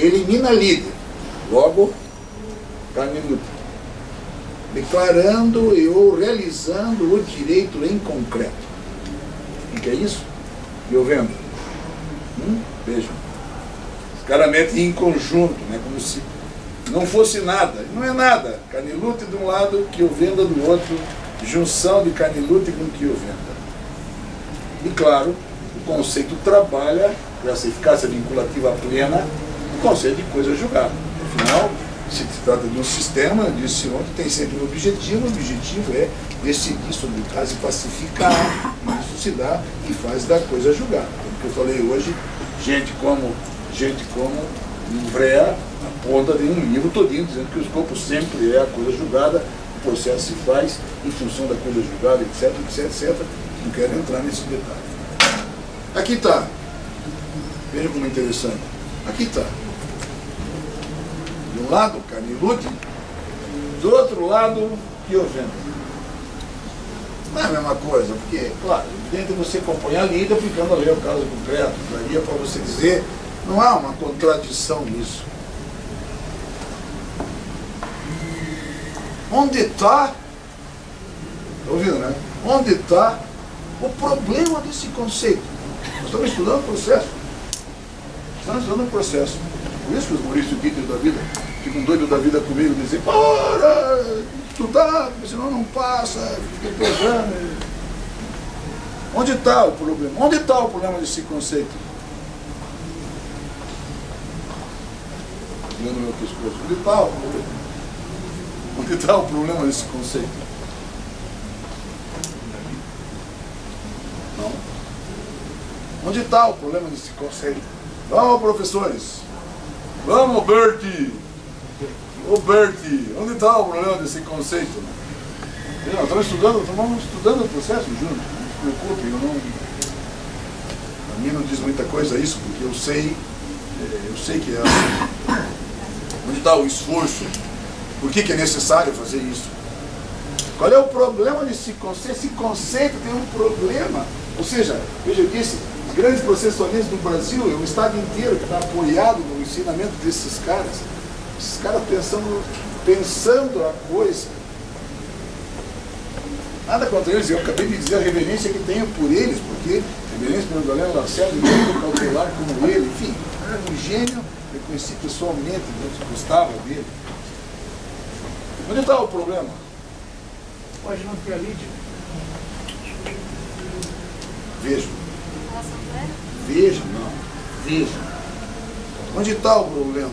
elimina líder, logo Canilute, declarando ou realizando o direito em concreto. O que é isso? Piovenda. Vejam. Os caras metem em conjunto, né? Como se não fosse nada. Não é nada. Canilute de um lado, Piovenda do outro, junção de Canilute com Piovenda. E claro, o conceito trabalha para essa eficácia vinculativa plena, o conceito de coisa julgada. Afinal, se trata de um sistema, disse ontem, tem sempre um objetivo. O objetivo é decidir sobre o caso e pacificar. E isso se dá e faz da coisa julgada. Como que eu falei hoje, gente como Ivrea aponta de um livro todinho dizendo que o escopo sempre é a coisa julgada, o processo se faz em função da coisa julgada, etc, etc, etc. Não quero entrar nesse detalhe. Aqui está. Veja como é interessante. Aqui está. De um lado, Canilute, do outro lado, Piovenda. Não é a mesma coisa, porque, claro, dentro você compõe a lida aplicando a lei ao caso concreto. Daria para você dizer, não há uma contradição nisso. Onde está, está ouvindo, né? Onde está o problema desse conceito? Nós estamos estudando o processo. Estamos estudando o processo. Por isso que os Maurício Dieter da vida ficam doidos da vida comigo, dizem, para estudar, porque senão não passa, fica pesando. Onde está o problema? Onde está o problema desse conceito? Vendo meu pescoço. Onde está o problema? Onde está o problema desse conceito? Não. Onde está o problema desse conceito? Vamos, professores. Vamos, Bertie. Ô, Bertie, onde está o problema desse conceito? Nós estamos estudando o processo juntos. Não se preocupe, a mim não diz muita coisa isso, porque eu sei que é assim. Onde está o esforço? Por que é necessário fazer isso? Qual é o problema desse conceito? Esse conceito tem um problema. Ou seja, veja, eu disse, os grandes processualistas do Brasil, é o Estado inteiro que está apoiado no ensinamento desses caras. Esses caras pensando a coisa. Nada contra eles, eu acabei de dizer a reverência que tenho por eles, porque reverência pelo Galeno Lacerda, um cautelar como ele, enfim, era um gênio, eu conheci pessoalmente, eu gostava dele. Onde está o problema? Pode não ter a Lídia. Veja. Veja. Onde está o problema?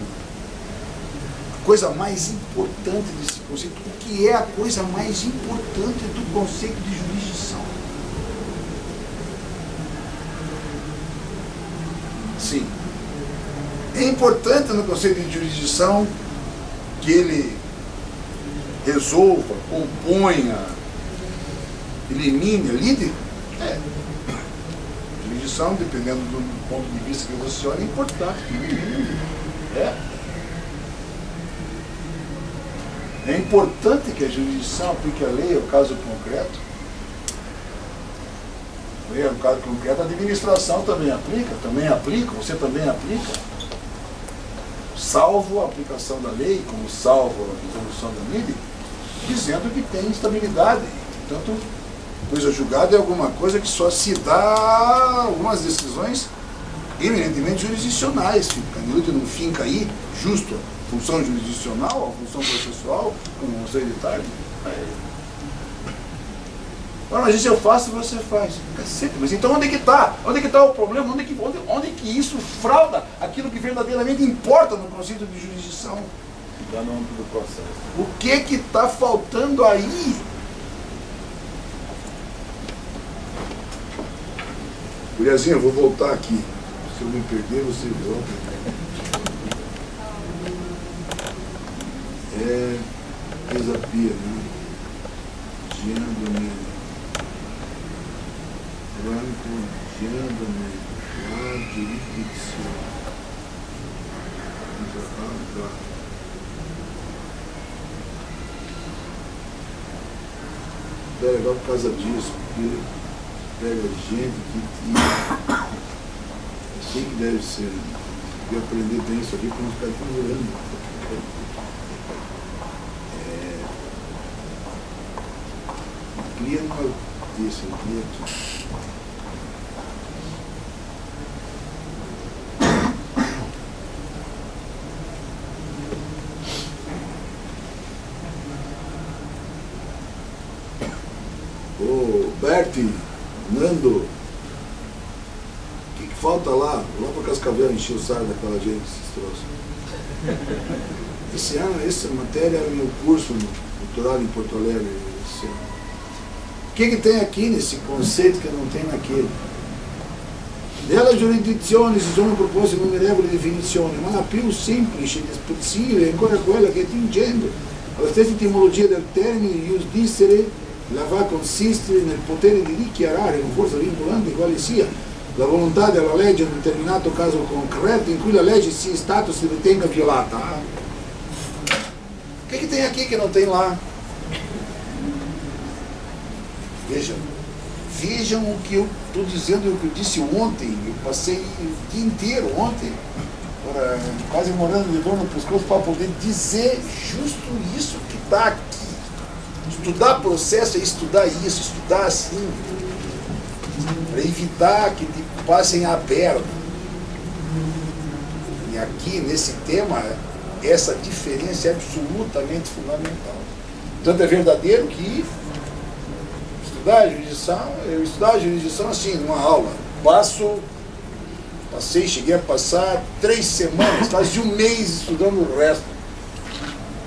A coisa mais importante desse conceito, o que é a coisa mais importante do conceito de jurisdição? Sim. É importante no conceito de jurisdição que ele resolva, componha, elimine, lide? É. Jurisdição, dependendo do ponto de vista que você olha, é importante. É importante que a jurisdição aplique a lei ao caso concreto. No caso concreto, a administração também aplica, você também aplica. Salvo a aplicação da lei, como salvo a resolução da lide, dizendo que tem instabilidade. Portanto, coisa julgada é alguma coisa que só se dá algumas decisões eminentemente jurisdicionais. O Canilute não finca aí, justo, a função jurisdicional, a função processual, como você hereditário. Ora, mas isso eu faço e você faz. Cacete, mas então onde é que está? Onde é que está o problema? Onde é que isso frauda aquilo que verdadeiramente importa no conceito de jurisdição? Dá no âmbito do processo. O que está faltando aí? Guriazinha, eu vou voltar aqui. Se eu me perder, você volta. Desapia, né? Giandomene. Franco, Giandomene. Lá, jurisdição. É legal por causa disso, porque pega gente que eu sei que deve ser de aprender bem isso aqui para não ficar ignorando. Cria numa desse aqui. Ô, Berti, Nando, o que falta lá? Lá para Cascavel encher o saco daquela gente, esses troços. Esse ano, essa matéria era meu curso no doutorado em Porto Alegre. Esse ano. O que tem aqui nesse conceito que não tem naquele? Della giurisdizione si sono proposte innumerevoli definizioni, ma la più semplice ed espressiva è ancora quella che attingendo alla stessa etimologia del termine ius dicere, la va a consistere nel potere di dichiarare con forza vincolante quale sia la volontà della legge in un determinato caso concreto in cui la legge sia stato si ritenga violata. O que tem aqui que não tem lá? Vejam o que eu estou dizendo e o que eu disse ontem. Eu passei o dia inteiro ontem, quase morando de dor no pescoço, para poder dizer justo isso que está aqui. Estudar processo é estudar isso, estudar assim, para evitar que te passem a perna. E aqui, nesse tema, essa diferença é absolutamente fundamental. Tanto é verdadeiro que eu estudar a jurisdição assim, numa aula. Cheguei a passar 3 semanas, quase um mês estudando o resto.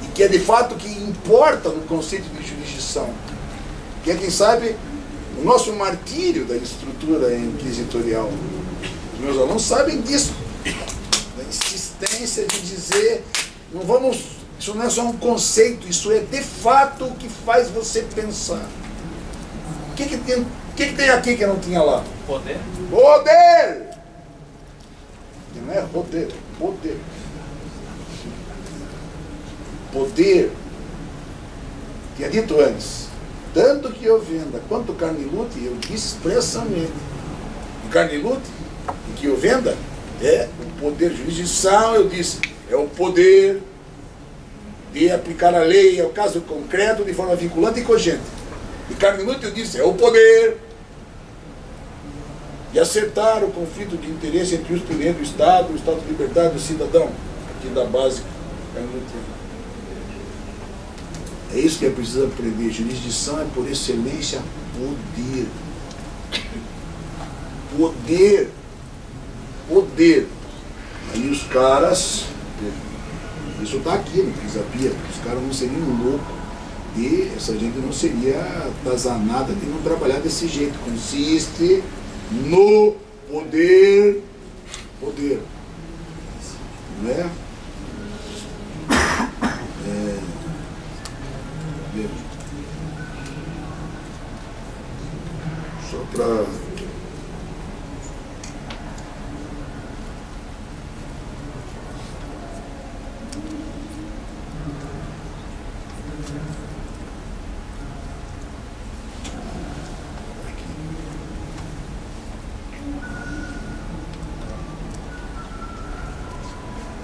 E que é de fato o que importa no conceito de jurisdição. Que é, quem sabe, o nosso martírio da estrutura inquisitorial. Os meus alunos sabem disso. Da insistência de dizer, isso não é só um conceito, isso é de fato o que faz você pensar. O que tem aqui que não tinha lá? Poder. Poder! Não é poder, é poder. Poder. Tinha dito antes, tanto que eu venda quanto carne lute, eu disse expressamente. O carne lute, que eu venda, é o poder de jurisdição, eu disse, é o poder de aplicar a lei ao caso concreto de forma vinculante e cogente. E carne lute, eu disse, é o poder de acertar o conflito de interesse entre os primeiros do Estado, o Estado de liberdade do cidadão, aqui da básica. É isso que é preciso aprender. Jurisdição é, por excelência, poder. Poder. Poder. Aí os caras, isso está aqui no Pisapia, os caras não seriam loucos e essa gente não seria atazanada de não trabalhar desse jeito. Consiste no poder. Poder. Não é? Só para...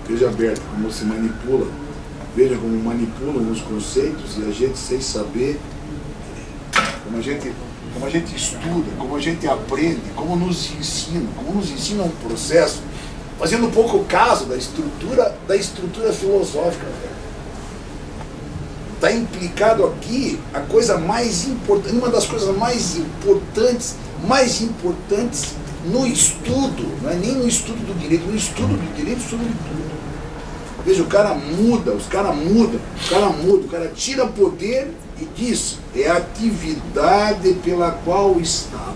Veja aberto como se manipula, veja como manipulam os conceitos e a gente sem saber, como a gente estuda, como a gente aprende, como nos ensina um processo, fazendo pouco caso da estrutura filosófica. Está implicado aqui a coisa mais importante, uma das coisas mais importantes no estudo, não é nem no estudo do direito, no estudo do direito sobre tudo. Veja, o cara muda, o cara tira poder e diz, é a atividade pela qual o Estado.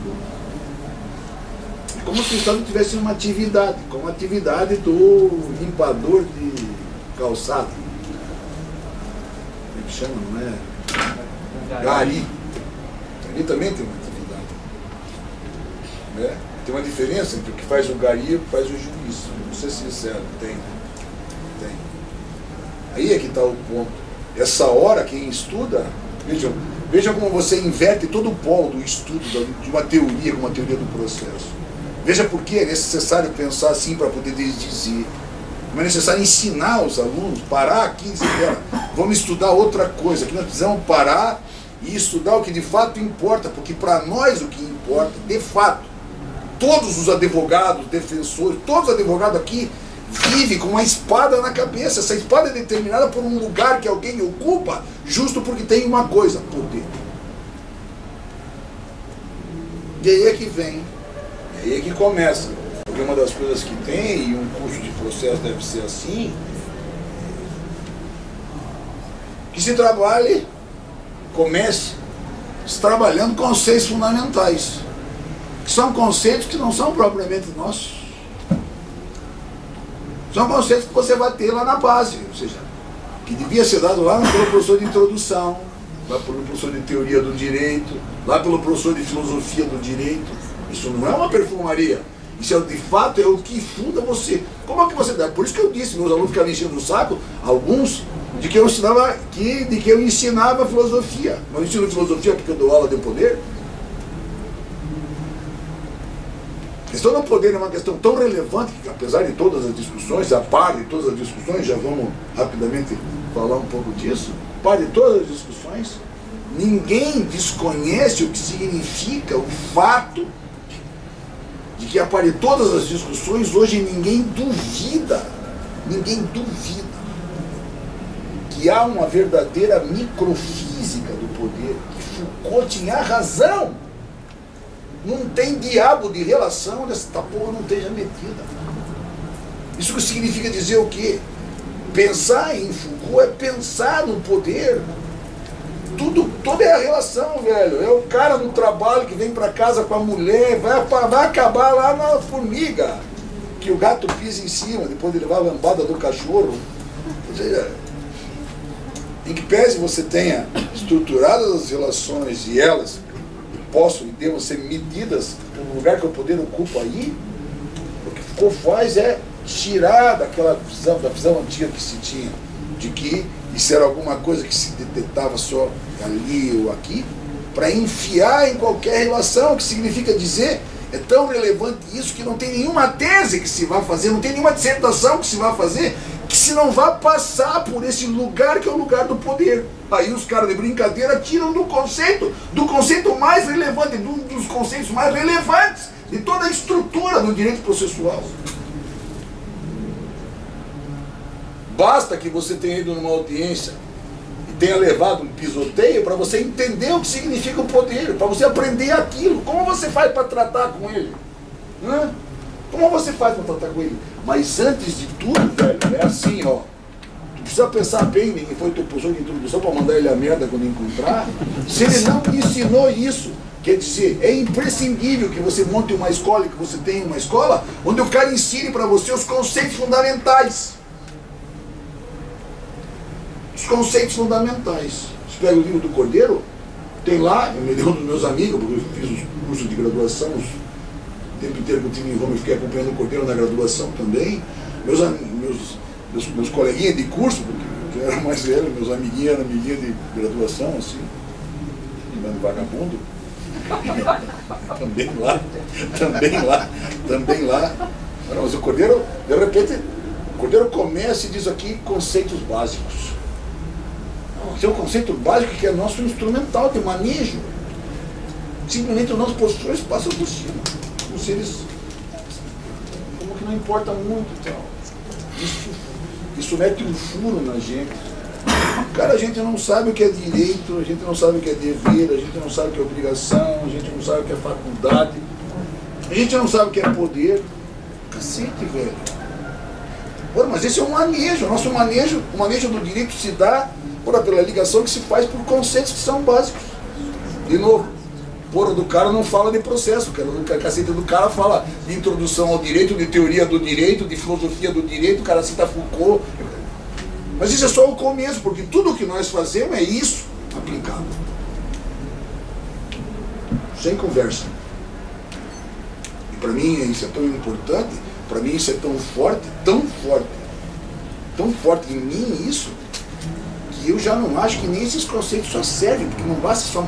É como se o Estado tivesse uma atividade, como a atividade do limpador de calçada. Como é que chama, não é? Gari. Gari também tem uma atividade. Né? Tem uma diferença entre o que faz o gari e o que faz o juiz. Vou ser sincero, tem. Aí é que está o ponto. Essa hora, quem estuda, vejam como você inverte todo o polo do estudo de uma teoria com uma teoria do processo. Veja por que é necessário pensar assim para poder dizer. Não é necessário ensinar os alunos, parar aqui e dizer, vamos estudar outra coisa, que nós precisamos parar e estudar o que de fato importa, porque para nós o que importa, de fato, todos os advogados, defensores, todos os advogados aqui vivem com uma espada na cabeça. Essa espada é determinada por um lugar que alguém ocupa, justo porque tem uma coisa, poder. E aí é que vem, e aí é que começa. Porque uma das coisas que tem, e um curso de processo deve ser assim, que se trabalhe, comece trabalhando conceitos fundamentais, que são conceitos que não são propriamente nossos. São conceitos que você vai ter lá na base, ou seja, que devia ser dado lá pelo professor de introdução, lá pelo professor de teoria do direito, lá pelo professor de filosofia do direito. Isso não é uma perfumaria. Isso de fato é o que funda você. Como é que você dá? Por isso que eu disse, meus alunos ficavam enchendo o saco, alguns, de que eu ensinava filosofia. Não ensino filosofia porque eu dou aula de poder. A questão do poder é uma questão tão relevante que, apesar de todas as discussões, a par de todas as discussões, já vamos rapidamente falar um pouco disso, a par de todas as discussões, ninguém desconhece o que significa o fato de que, a par de todas as discussões, hoje ninguém duvida que há uma verdadeira microfísica do poder, que Foucault tinha razão. Não tem diabo de relação onde essa porra não esteja metida. Isso significa dizer o quê? Pensar em Foucault é pensar no poder. Tudo é a relação, velho. É o cara no trabalho que vem para casa com a mulher, vai acabar lá na formiga, que o gato pisa em cima, depois de levar a lambada do cachorro. Ou seja, em que pese você tenha estruturadas as relações e elas possam e devam ser medidas pelo lugar que o poder ocupa aí, o que Foucault faz é tirar daquela visão, da visão antiga que se tinha, de que isso era alguma coisa que se detectava só ali ou aqui, para enfiar em qualquer relação, que significa dizer, é tão relevante isso que não tem nenhuma tese que se vá fazer, não tem nenhuma dissertação que se vá fazer, que se não vá passar por esse lugar que é o lugar do poder. Aí os caras de brincadeira tiram do conceito mais relevante, dos conceitos mais relevantes de toda a estrutura do direito processual. Basta que você tenha ido numa audiência e tenha levado um pisoteio para você entender o que significa o poder, para você aprender aquilo. Como você faz para tratar com ele? Como você faz para tratar com ele? Mas antes de tudo, velho, é assim, ó. Tu precisa pensar bem em quem foi teu professor de introdução para mandar ele a merda quando encontrar. Se ele não ensinou isso, quer dizer, é imprescindível que você monte uma escola, que você tenha uma escola onde o cara ensine para você os conceitos fundamentais. Os conceitos fundamentais. Você pega o livro do Cordeiro, tem lá, eu me lembro dos meus amigos, porque eu fiz os cursos de graduação, o tempo inteiro que eu tive em Roma, eu fiquei acompanhando o Cordeiro na graduação também. Meus coleguinhas de curso, porque eu era mais velho, meus amiguinhos eram amiguinhos de graduação, assim, vagabundo. também lá. Mas o Cordeiro, de repente, o Cordeiro começa e diz aqui conceitos básicos. Esse é um conceito básico que é nosso instrumental de manejo. Simplesmente os nossos professores passam por cima. Como se eles... Como que não importa muito e tal. Isso mete um furo na gente. Cara, a gente não sabe o que é direito, a gente não sabe o que é dever, a gente não sabe o que é obrigação, a gente não sabe o que é faculdade, a gente não sabe o que é poder. Cacete, velho. Ora, mas esse é um manejo. O nosso manejo, o manejo do direito se dá pela ligação que se faz por conceitos que são básicos. De novo, porra do cara não fala de processo, a caceta do cara fala de introdução ao direito, de teoria do direito, de filosofia do direito, o cara cita Foucault. Mas isso é só o começo, porque tudo o que nós fazemos é isso aplicado. Sem conversa. E para mim isso é tão importante, para mim isso é tão forte em mim isso, que eu já não acho que nem esses conceitos só servem, porque não basta só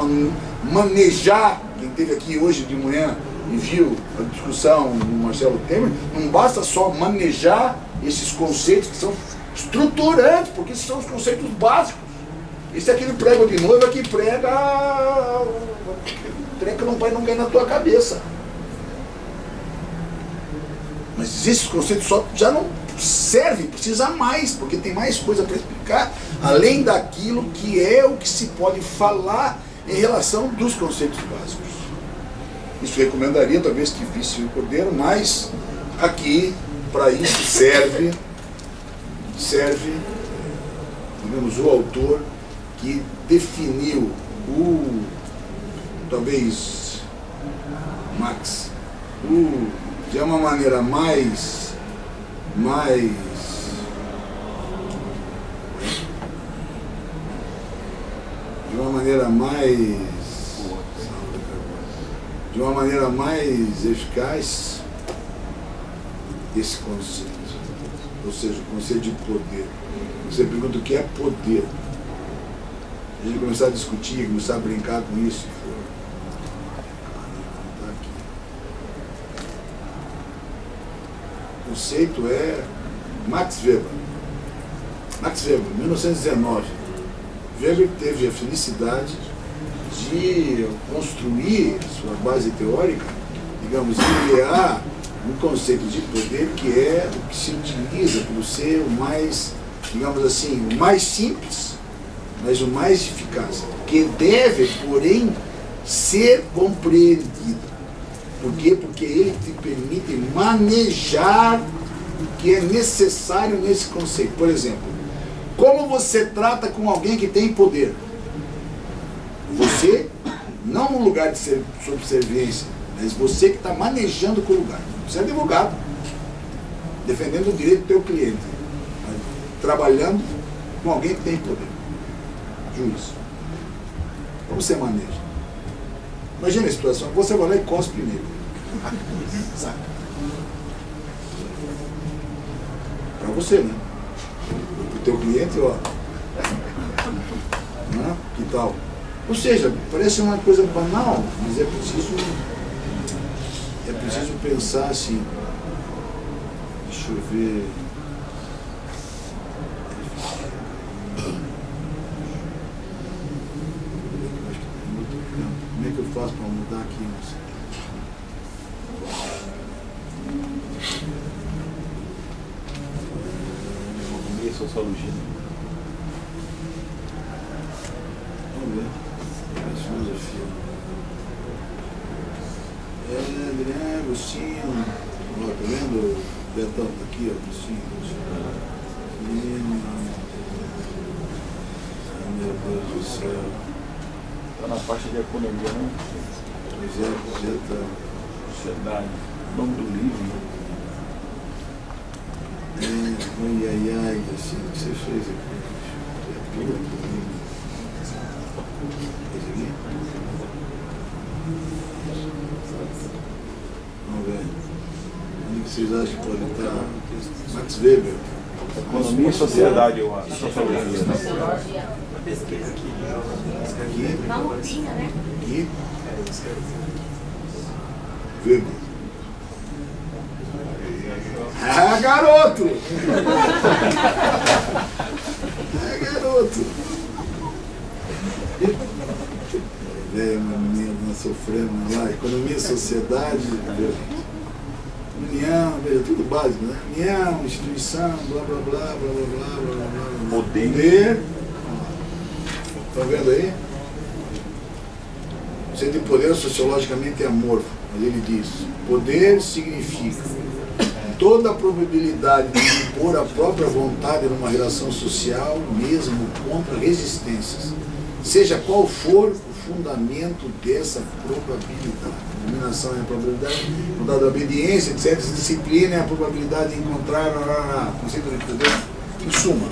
manejar. Quem esteve aqui hoje de manhã e viu a discussão do Marcelo Temer, não basta só manejar esses conceitos que são estruturantes, porque esses são os conceitos básicos. Esse é aquele prego de noiva que prega o trem que não vai não cair na tua cabeça. Mas esses conceitos só já não servem, precisa mais, porque tem mais coisa para explicar, além daquilo que é o que se pode falar em relação dos conceitos básicos. Isso recomendaria talvez que visse o Cordeiro, mas aqui, para isso, serve, digamos, o autor que definiu talvez, Max, de uma maneira mais eficaz esse conceito, ou seja, o conceito de poder. Você pergunta o que é poder. A gente começar a discutir, começar a brincar com isso. O conceito é Max Weber. Max Weber, 1919. Weber teve a felicidade de construir sua base teórica, digamos, criar um conceito de poder que é o que se utiliza por ser o mais, digamos assim, o mais simples, mas o mais eficaz, que deve, porém, ser compreendido. Por quê? Porque ele te permite manejar o que é necessário nesse conceito. Por exemplo, como você trata com alguém que tem poder? Você, não no lugar de subserviência, mas você que está manejando com o lugar. Você é advogado, defendendo o direito do teu cliente, trabalhando com alguém que tem poder. Juiz. Como você maneja? Imagina a situação, você vai lá e cospe nele. Saca? Para você, né? Para o teu cliente, ó. Né? Que tal? Ou seja, parece uma coisa banal, mas é preciso pensar assim. Deixa eu ver. Como é que eu faço para mudar aqui? Não sei. Economia e sociologia. Vamos ver. Mais filosofia. Adriano, Agostinho. Ó, tá vendo? Betão tá aqui, ó. Agostinho. Meu Deus do céu. Está na parte de economia, não? Pois é, tá. Sociedade. Nome do livro. Ai, assim, o que você fez aqui? É tudo. Vamos ver. Onde que vocês acham que pode estar? Max Weber. Economia e sociedade, eu acho. Pesquisa aqui. Aqui. Na lupinha, né? Aqui. Weber. Ah, garoto! Garoto! Velho, uma menina sofrendo lá, economia, sociedade, união, veja, tudo básico, né? União, instituição, blá blá blá, blá blá blá, blá blá blá. Poder. Estão vendo aí? O conceito de poder sociologicamente é amorfo, mas ele diz: poder significa toda a probabilidade de impor a própria vontade numa relação social, mesmo contra resistências, seja qual for o fundamento dessa probabilidade. A dominação é a probabilidade, vontade da obediência, etc. Disciplina é a probabilidade de encontrar conceito de poder. Em suma,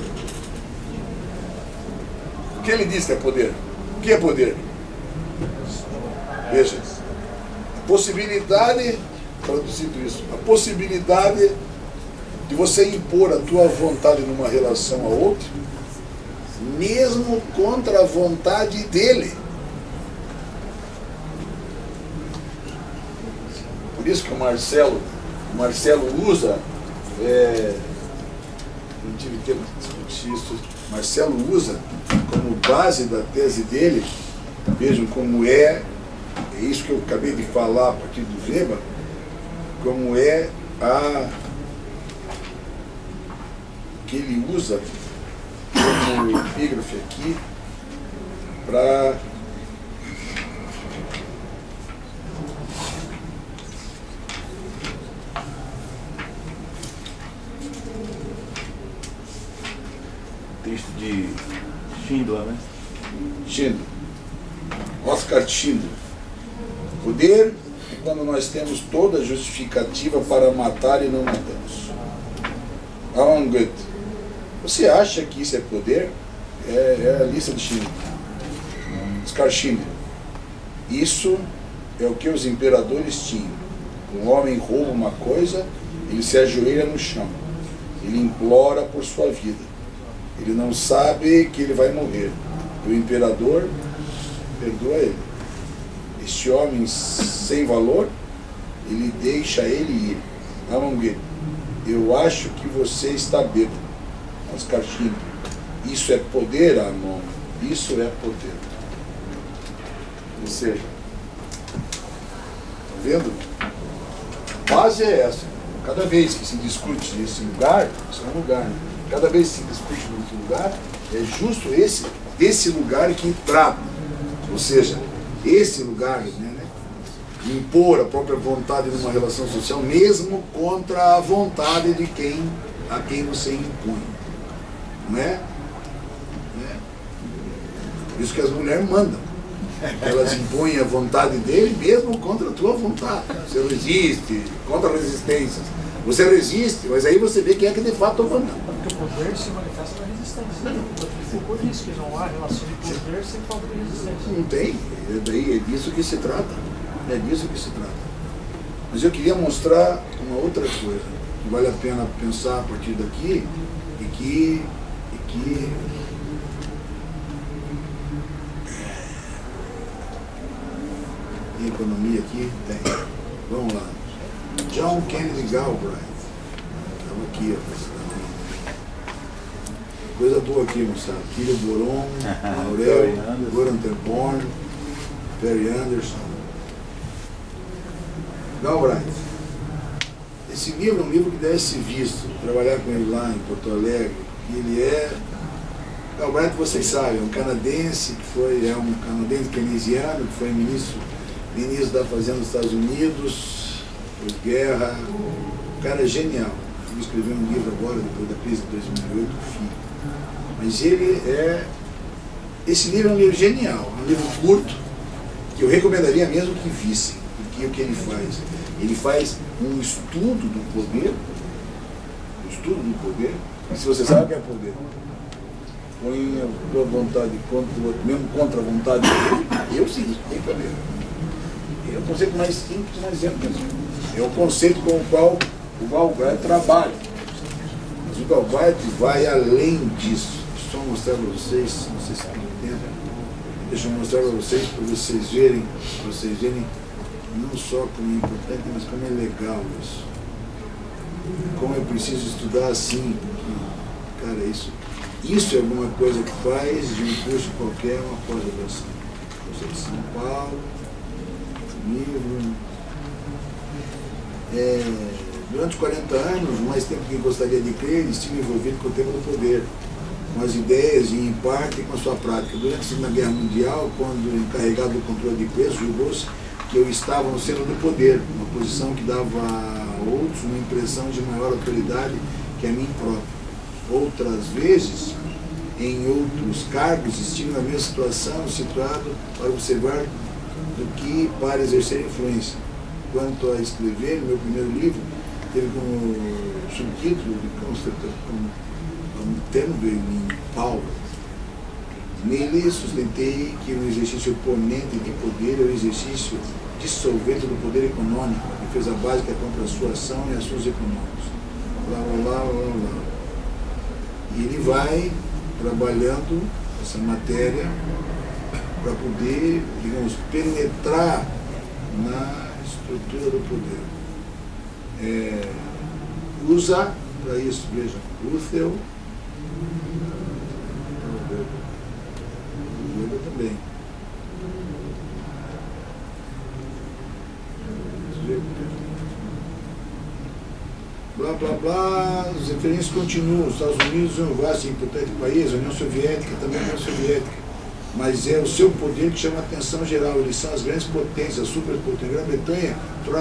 o que ele diz que é poder? O que é poder? Veja, a possibilidade, traduzindo isso, a possibilidade de você impor a tua vontade numa relação a outra, mesmo contra a vontade dele. Por isso que o Marcelo usa não tive tempo de discutir isso. Marcelo usa como base da tese dele, vejam como é isso que eu acabei de falar a partir do Weber, como é que ele usa como epígrafe aqui para texto de Schindler, né? Schindler, Oscar Schindler. Poder é quando nós temos toda a justificativa para matar e não matamos. Alan Goethe. Você acha que isso é poder? É a lista de Schindler. Oscar Schindler. Isso é o que os imperadores tinham. Um homem rouba uma coisa, ele se ajoelha no chão. Ele implora por sua vida. Ele não sabe que ele vai morrer. O imperador perdoa ele. Este homem sem valor, ele deixa ele ir. Alan Goethe. Eu acho que você está bêbado. Oscar Schindler. Isso é poder, Armand. Isso é poder. Ou seja, está vendo? A base é essa. Cada vez que se discute esse lugar, isso é um lugar, né? Cada vez que se discute nesse lugar, é justo esse lugar que trata. Ou seja, esse lugar, né, impor a própria vontade numa relação social, mesmo contra a vontade de a quem você impõe. Não é? Por isso que as mulheres mandam. Elas impõem a vontade dele mesmo contra a tua vontade. Você resiste, contra resistências. Você resiste, mas aí você vê quem é que de fato manda. Porque o poder se manifesta na resistência. Por isso que não há relação de poder sem falta de resistência. Não tem. É disso que se trata. É disso que se trata. Mas eu queria mostrar uma outra coisa que vale a pena pensar a partir daqui e que em economia aqui tem. Vamos lá. John Kennedy Galbraith. Estava aqui, ó. Coisa boa aqui, moçada. Kira Boron, Aurel, Goran Terborn, Perry Anderson. Galbraith. Esse livro é um livro que deve ser visto. Trabalhar com ele lá em Porto Alegre. Ele é... Galbraith, vocês sabem, é um canadense é um canadense keynesiano, que foi ministro da Fazenda dos Estados Unidos, pós-guerra. O cara é genial. Ele escreveu um livro agora, depois da crise de 2008, Filho. Mas esse livro é um livro genial, é um livro curto, que eu recomendaria mesmo que vissem, porque o que ele faz? Ele faz um estudo do poder, e se você sabe o que é poder, põe a tua vontade contra o outro, mesmo contra a vontade dele, eu sim, tem poder. É o conceito mais simples, mais simples. É o conceito com o qual o Galbraith trabalha. Mas o Galbraith vai além disso. Deixa eu mostrar para vocês, não sei se tem tempo. Deixa eu mostrar para vocês verem não só como é importante, mas como é legal isso. Como eu preciso estudar assim. Cara, isso é alguma coisa que faz de um curso qualquer uma pós-graduação. Eu sou de São Paulo. Livro. Durante 40 anos, mais tempo que gostaria de crer, estive envolvido com o tema do poder, com as ideias e, em parte, com a sua prática. Durante a Segunda Guerra Mundial, quando encarregado do controle de preços, julgou-se que eu estava no centro do poder, uma posição que dava a outros uma impressão de maior autoridade que a mim próprio. Outras vezes, em outros cargos, estive na mesma situação, situado para observar do que para exercer influência. Quanto a escrever, meu primeiro livro teve como subtítulo como Tenville in Power. Nele sustentei que o exercício oponente de poder é o exercício dissolvente do poder econômico, a defesa básica contra a sua ação e assuntos econômicos. Lá. E ele vai trabalhando essa matéria para poder, digamos, penetrar na estrutura do poder. Usa para isso, veja, Russell, Também. Blá, blá, blá, as referências continuam. Os Estados Unidos é um vasto e importante país, a União Soviética também é a União Soviética. Mas é o seu poder que chama a atenção geral. Eles são as grandes potências, as superpotências. A Grã-Bretanha,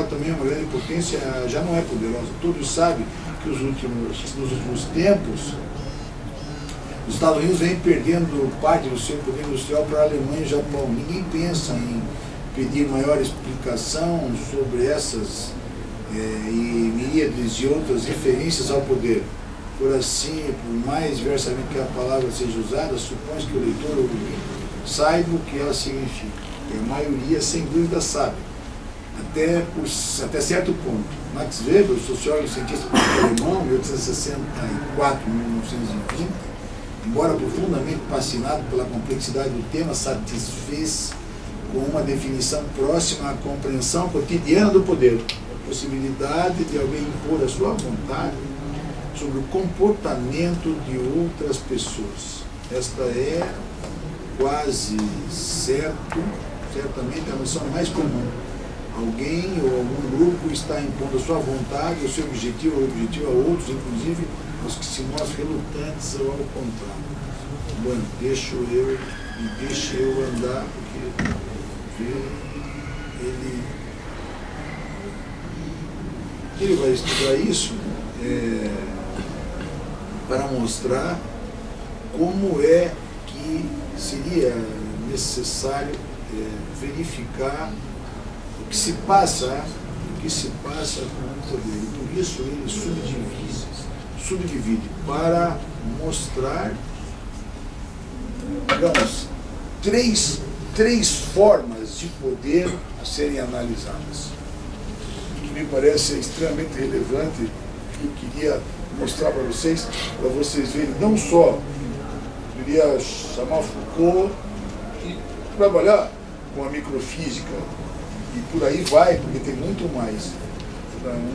também é uma grande potência, já não é poderosa. Todos sabem que nos últimos tempos, os Estados Unidos vêm perdendo parte do seu poder industrial para a Alemanha e Japão. Ninguém pensa em pedir maior explicação sobre essas e miríades de outras referências ao poder. Por assim, por mais diversamente que a palavra seja usada, supõe que o leitor ou o saiba o que ela significa. E a maioria, sem dúvida, sabe. Até certo ponto. Max Weber, sociólogo e cientista político alemão, 1864 1920, embora profundamente fascinado pela complexidade do tema, satisfez com uma definição próxima à compreensão cotidiana do poder, a possibilidade de alguém impor a sua vontade sobre o comportamento de outras pessoas. Esta é quase certamente a noção mais comum. Alguém ou algum grupo está impondo a sua vontade, o seu objetivo ou objetivo a outros, inclusive os que se mostram relutantes ou ao contrário. Bom, deixa eu andar, porque ele vai estudar isso para mostrar como é que seria necessário verificar o que se passa com o poder. E por isso ele subdivide para mostrar, digamos, três formas de poder a serem analisadas. O que me parece extremamente relevante, que eu queria mostrar para vocês verem, não só, eu queria chamar Foucault e trabalhar com a microfísica, e por aí vai, porque tem muito mais.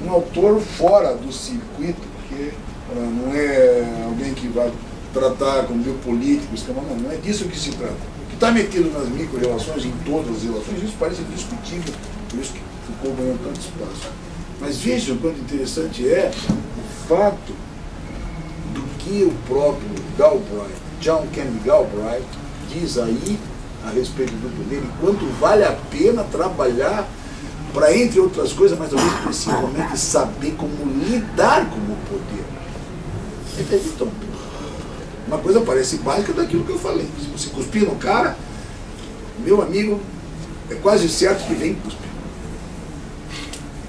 Um autor fora do circuito, porque não é alguém que vai tratar com biopolíticos, não é disso que se trata. O que está metido nas micro-relações, em todas as relações, isso parece discutível, por isso que Foucault ganhou tanto espaço. Mas vejam quanto interessante é o fato do que o próprio Galbraith, John Kennedy Galbraith, diz aí a respeito do poder e quanto vale a pena trabalhar para, entre outras coisas, mas talvez principalmente saber como lidar com o poder. Então, uma coisa parece básica daquilo que eu falei. Se você cuspir no cara, meu amigo, é quase certo que vem cuspir.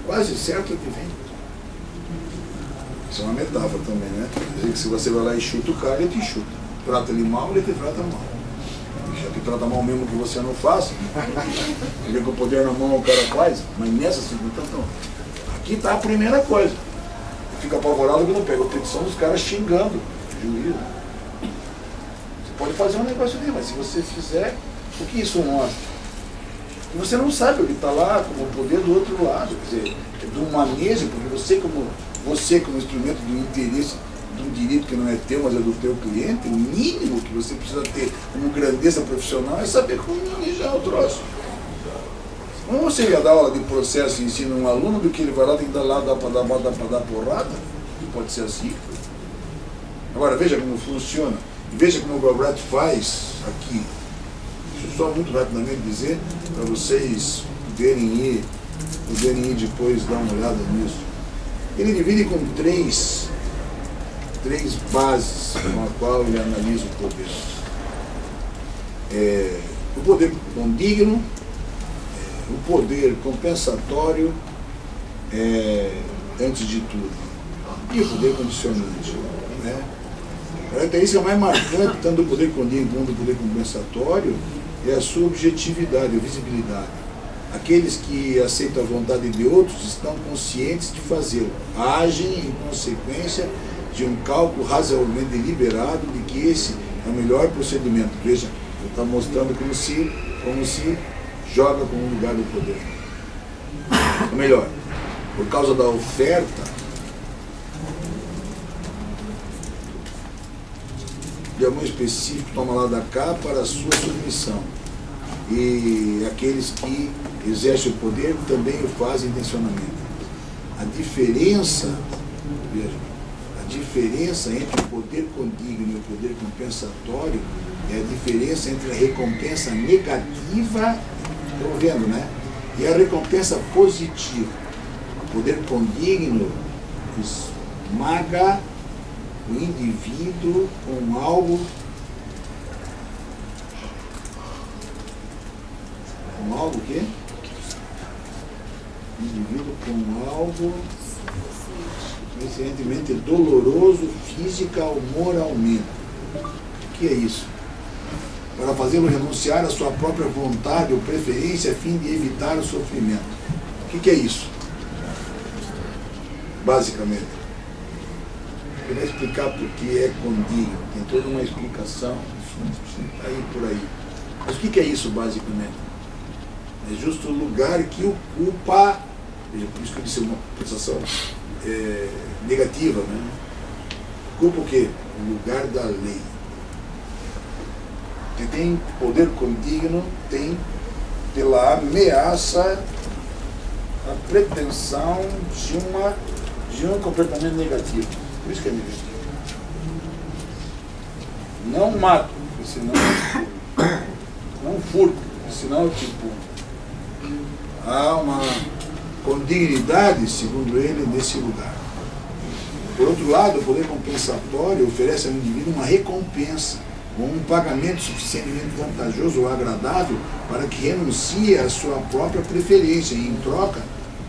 Quase certo que vem. Isso é uma metáfora também, né? Quer dizer que se você vai lá e chuta o cara, ele te chuta. Trata ele mal, ele te trata mal. Já que trata mal mesmo que você não faça, vê com o poder na mão o cara faz, mas nessa circunstância não. Aqui está a primeira coisa. Fica apavorado quando pega a petição dos caras xingando o juiz. Você pode fazer um negócio ali, mas se você fizer, o que isso mostra? E você não sabe o que está lá como o poder do outro lado, quer dizer, do manejo, porque você como instrumento do interesse de um direito que não é teu, mas é do teu cliente, o mínimo que você precisa ter como grandeza profissional é saber como manejar o troço. Não você ia dar aula de processo e ensina um aluno do que ele vai lá, tem que dar lá, dá para dar porrada, que pode ser assim. Agora veja como funciona, e veja como o Galbraith faz aqui. Deixa eu só muito rapidamente dizer, para vocês poderem ir depois dar uma olhada nisso. Ele divide com três bases com a qual ele analisa o poder. O poder condigno, o poder compensatório, antes de tudo, e o poder condicionante. Né? A característica mais marcante, tanto do poder condigno quanto do poder compensatório, é a sua objetividade, a visibilidade. Aqueles que aceitam a vontade de outros estão conscientes de fazê-lo, agem em consequência de um cálculo razoavelmente deliberado de que esse é o melhor procedimento. Veja, ele está mostrando como se joga com o lugar do poder. Ou melhor, por causa da oferta, de algum específico toma lá da cá para a sua submissão. E aqueles que exercem o poder também o fazem intencionalmente. A diferença, veja, a diferença entre o poder condigno e o poder compensatório é a diferença entre a recompensa negativa, estou vendo, né? E a recompensa positiva. O poder condigno esmaga o indivíduo com algo o quê? Indivíduo com algo suficientemente doloroso física ou moralmente. O que é isso? Para fazê-lo renunciar à sua própria vontade ou preferência a fim de evitar o sofrimento. O que é isso? Basicamente. Eu vou explicar por que é condigno. Tem toda uma explicação aí por aí. Mas o que é isso basicamente? É justo o lugar que ocupa, veja, por isso que eu disse uma prestação negativa, né? Ocupa o quê? O lugar da lei. Quem tem poder condigno tem pela ameaça a pretensão de um comportamento negativo. Por isso que é negativo. Não mato, porque senão não furto, porque senão tipo há uma condignidade, segundo ele, nesse lugar. Por outro lado, o poder compensatório oferece ao indivíduo uma recompensa, ou um pagamento suficientemente vantajoso ou agradável para que renuncie à sua própria preferência e, em troca,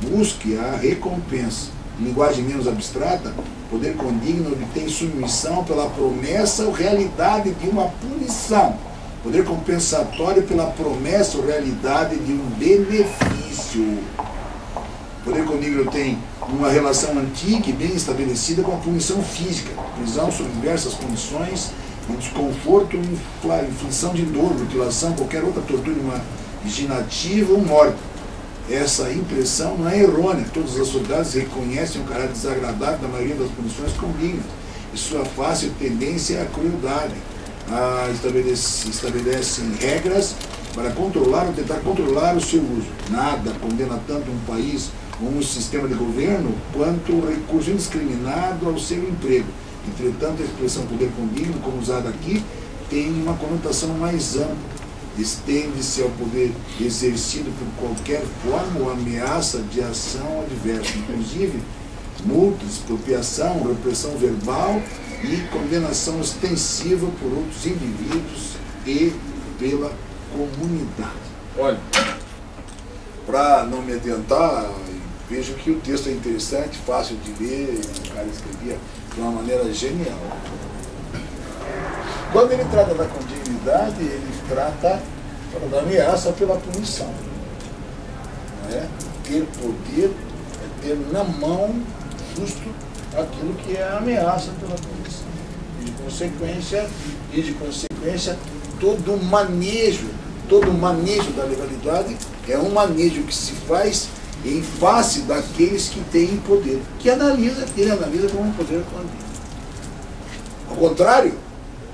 busque a recompensa. Em linguagem menos abstrata, o poder condigno obtém submissão pela promessa ou realidade de uma punição. Poder compensatório pela promessa ou realidade de um benefício. O poder condigno tem uma relação antiga e bem estabelecida com a punição física, prisão sob diversas condições, desconforto, inflição de dor, mutilação, qualquer outra tortura imaginativa ou morte. Essa impressão não é errônea. Todas as sociedades reconhecem o caráter desagradável da maioria das punições condignas e sua fácil tendência à crueldade. Estabelecem regras para controlar ou tentar controlar o seu uso. Nada condena tanto um país ou um sistema de governo quanto o recurso indiscriminado ao seu emprego. Entretanto, a expressão poder condigno, como usada aqui, tem uma conotação mais ampla. Estende-se ao poder exercido por qualquer forma ou ameaça de ação adversa, inclusive multa, expropriação, repressão verbal e condenação ostensiva por outros indivíduos e pela comunidade. Olha, para não me adiantar, vejo que o texto é interessante, fácil de ler, o cara escrevia de uma maneira genial. Quando ele trata da condignidade, ele trata da ameaça pela punição. Não é? Ter poder é ter na mão justo aquilo que é a ameaça pela punição. E de consequência, todo o manejo da legalidade é um manejo que se faz em face daqueles que têm poder, que ele analisa como um poder condigno. Ao contrário,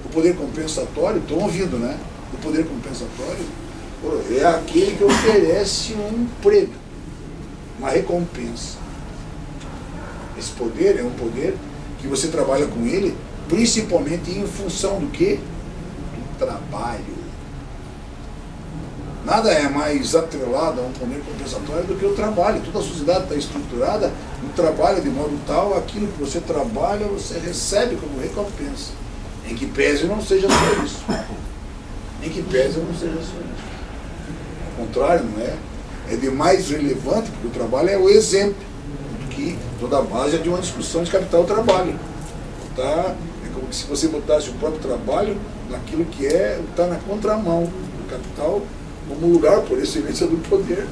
o poder compensatório, estão ouvindo, né? O poder compensatório é aquele que oferece um prêmio, uma recompensa. Esse poder é um poder que você trabalha com ele principalmente em função do quê? Do trabalho. Nada é mais atrelado a um poder compensatório do que o trabalho. Toda a sociedade está estruturada no trabalho de modo tal, aquilo que você trabalha, você recebe como recompensa. Em que pese não seja só isso. Em que pese não seja só isso. Ao contrário, não é? É de mais relevante, porque o trabalho é o exemplo, que toda a base é de uma discussão de capital-trabalho. Tá? É como se você botasse o próprio trabalho naquilo que está na contramão do capital, como lugar por excelência do poder.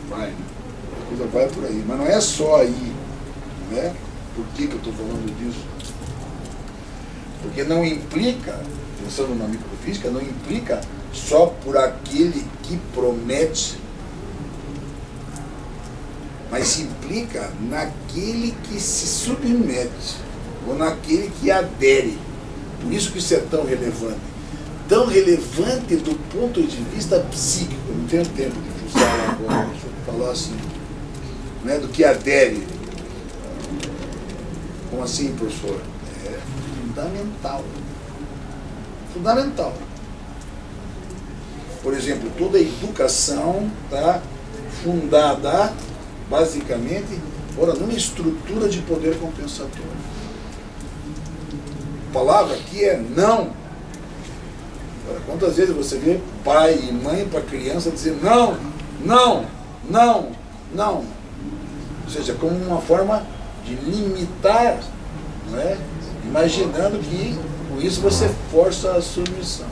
Vai, a coisa vai por aí. Mas não é só aí, não é? Por que eu estou falando disso? Porque não implica, pensando na microfísica, não implica só por aquele que promete, mas implica naquele que se submete. ou naquele que adere. Por isso que isso é tão relevante. Tão relevante do ponto de vista psíquico. Eu não tenho tempo de usar lá agora, deixa eu falar assim. Né, do que adere. Como assim, professor? É fundamental. Fundamental. Por exemplo, toda a educação está fundada, basicamente, numa estrutura de poder compensatório. A palavra aqui é não. Agora, quantas vezes você vê pai e mãe para a criança dizer não, não, não, não? Ou seja, como uma forma de limitar, não é? Imaginando que com isso você força a submissão.